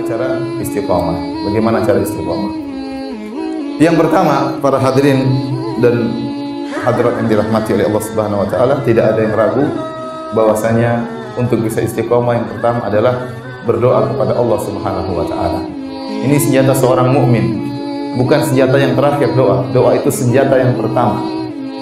cara istiqomah? Bagaimana cara istiqomah? Yang pertama, para hadirin dan hadirat yang dirahmati oleh Allah Subhanahu wa taala, tidak ada yang ragu bahwasanya untuk bisa istiqomah yang pertama adalah berdoa kepada Allah Subhanahu wa taala. Ini senjata seorang mukmin, bukan senjata yang terakhir doa. Doa itu senjata yang pertama.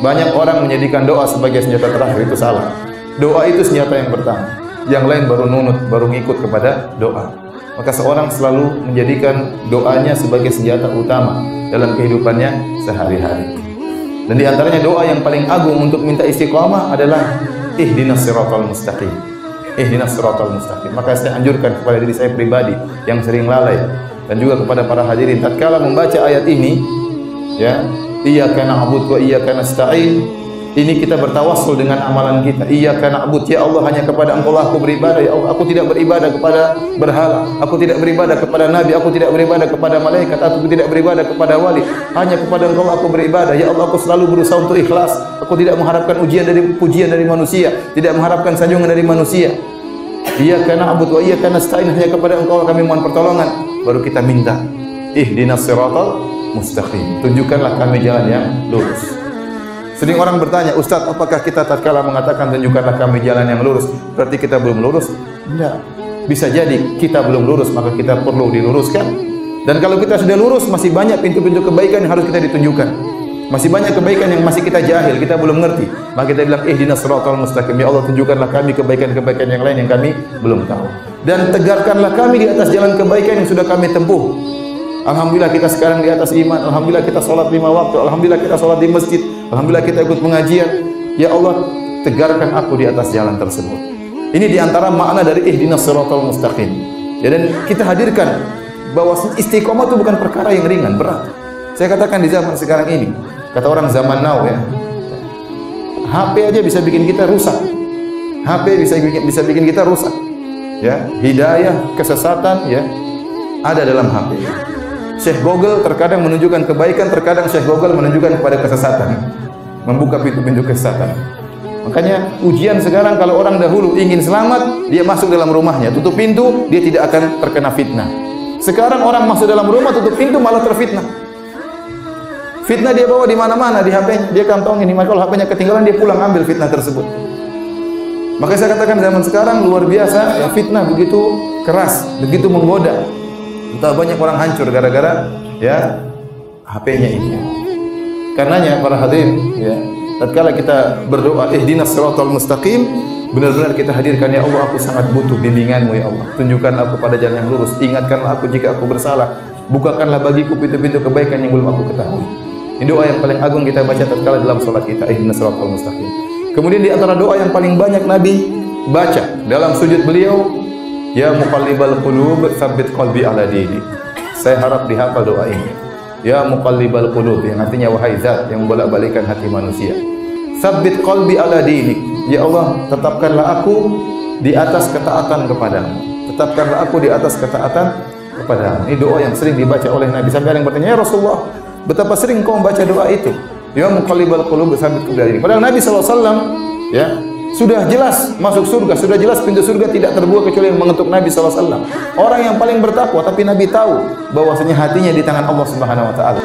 Banyak orang menjadikan doa sebagai senjata terakhir, itu salah. Doa itu senjata yang pertama. Yang lain baru nunut, baru ngikut kepada doa. Maka seorang selalu menjadikan doanya sebagai senjata utama dalam kehidupannya sehari-hari. Dan di antaranya doa yang paling agung untuk minta istiqamah adalah ihdinas siratal mustaqim. Ihdinas siratal mustaqim. Maka saya anjurkan kepada diri saya pribadi yang sering lalai dan juga kepada para hadirin tatkala membaca ayat ini, ya, iyyaka na'budu wa iyyaka nasta'in, ini kita bertawassul dengan amalan kita. Iyyaka na'budu, ya Allah, hanya kepada Engkau lah aku beribadah. Ya Allah, aku tidak beribadah kepada berhala, aku tidak beribadah kepada nabi, aku tidak beribadah kepada malaikat, aku tidak beribadah kepada wali. Hanya kepada Engkau aku beribadah. Ya Allah, aku selalu berusaha untuk ikhlas. Aku tidak mengharapkan pujian dari manusia, tidak mengharapkan sanjungan dari manusia. Iyyaka na'budu wa iyyaka nasta'in, hanya kepada Engkau kami mohon pertolongan. Baru kita minta ihdinas siratal mustaqim, tunjukkanlah kami jalan yang lurus. Sering orang bertanya, Ustaz, apakah kita tatkala mengatakan tunjukkanlah kami jalan yang lurus, berarti kita belum lurus? Tidak. Bisa jadi kita belum lurus, maka kita perlu diluruskan. Dan kalau kita sudah lurus, masih banyak pintu-pintu kebaikan yang harus kita ditunjukkan. Masih banyak kebaikan yang masih kita jahil, kita belum ngerti. Maka kita bilang ihdinas siratal mustaqim, ya Allah, tunjukkanlah kami kebaikan-kebaikan yang lain yang kami belum tahu. Dan tegarkanlah kami di atas jalan kebaikan yang sudah kami tempuh. Alhamdulillah kita sekarang di atas iman. Alhamdulillah kita sholat 5 waktu. Alhamdulillah kita sholat di masjid. Alhamdulillah kita ikut pengajian. Ya Allah, tegarkan aku di atas jalan tersebut. Ini diantara makna dari ihdinas siratal mustaqim. Ya, dan kita hadirkan bahwa istiqomah itu bukan perkara yang ringan, berat. Saya katakan di zaman sekarang ini, kata orang zaman now, ya, HP aja bisa bikin kita rusak. HP bisa bikin kita rusak. Ya, hidayah, kesesatan, ya, ada dalam HP. Syekh Google terkadang menunjukkan kebaikan, terkadang Syekh Google menunjukkan kepada kesesatan, membuka pintu-pintu kesesatan. Makanya ujian sekarang, kalau orang dahulu ingin selamat, dia masuk dalam rumahnya, tutup pintu, dia tidak akan terkena fitnah. Sekarang orang masuk dalam rumah, tutup pintu, malah terfitnah. Fitnah dia bawa di mana-mana, di HP-nya, dia kantongin. Kalau HP-nya ketinggalan, dia pulang ambil fitnah tersebut. Maka saya katakan zaman sekarang luar biasa, ya, fitnah begitu keras, begitu menggoda. Entah banyak orang hancur gara-gara, ya, HP-nya ini. Karenanya para hadirin, ya, tatkala kita berdoa ihdinas siratal mustaqim, benar-benar kita hadirkan, ya Allah, aku sangat butuh bimbingan-Mu, ya Allah. Tunjukkanlah aku pada jalan yang lurus, ingatkanlah aku jika aku bersalah, bukakanlah bagiku pintu-pintu kebaikan yang belum aku ketahui. Ini doa yang paling agung kita baca tatkala dalam salat kita, ihdinas siratal mustaqim. Kemudian di antara doa yang paling banyak Nabi baca dalam sujud beliau, ya muqallibal qulub, tsabbit qalbi ala dinik. Saya harap dihafal doa ini. Ya muqallibal qulub, yang artinya wahai zat yang bolak-balikan hati manusia. Tsabbit qalbi ala dinik. Ya Allah, tetapkanlah aku di atas ketaatan kepadamu. Tetapkanlah aku di atas ketaatan kepadamu. Ini doa yang sering dibaca oleh Nabi. Sampai ada yang bertanya, ya Rasulullah, betapa sering kau membaca doa itu? Ya muqallibal qulub, tsabbit qalbi ala dinik. Padahal Nabi SAW, ya, sudah jelas masuk surga, sudah jelas pintu surga tidak terbuka kecuali yang mengetuk Nabi SAW. Orang yang paling bertakwa, tapi Nabi tahu bahwasanya hatinya di tangan Allah Subhanahu wa taala.